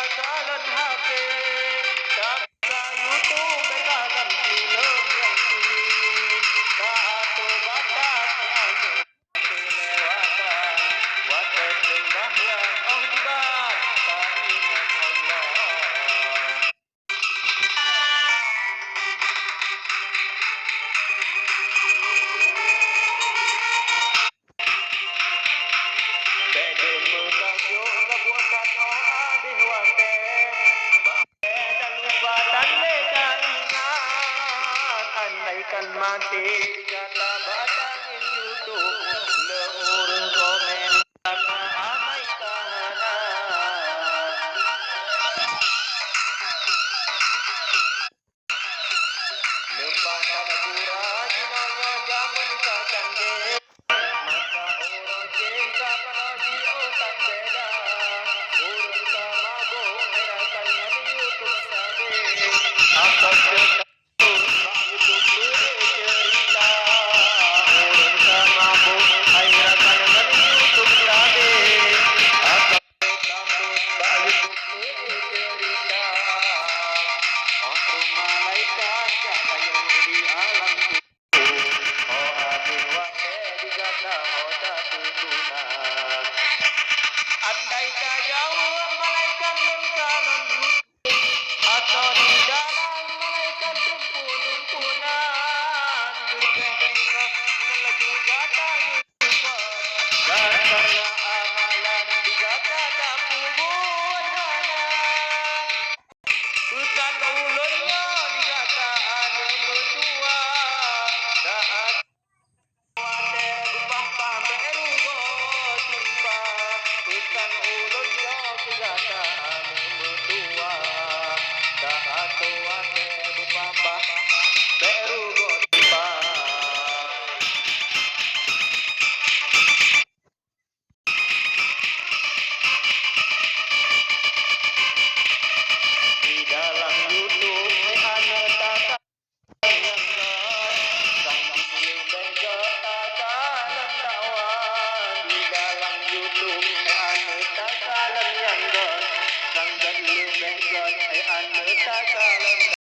bakalan HP sa YouTube bakalan film yang sini satu batas hanya kelewatan watak sembahyang oh bang keingat Allah. Bede mekasyo ngabuakan oh abih wate dan lupa dan leka ingat andaikan mati kata batangin YouTube leur komen karena amai kahanan lempah pada pura jinanya zaman kacange maka orang cinta paraji otak beda urun mabuk herakan yang YouTube sabe apa cerita YouTube cerita urun mabuk herakan yang YouTube sabe apa cerita YouTube cerita orang malaikat kata yang di alam oh abin wate digata oda turunan andai jauh malaikat lengkanan atau di dalam malaikat dumpunan bukehnya ngelaju gata nyupat dasarnya amalan digata tak pubuhana hutan ulunnya digata anu metua saat wate upah pameru go timpa hutan ulunnya digata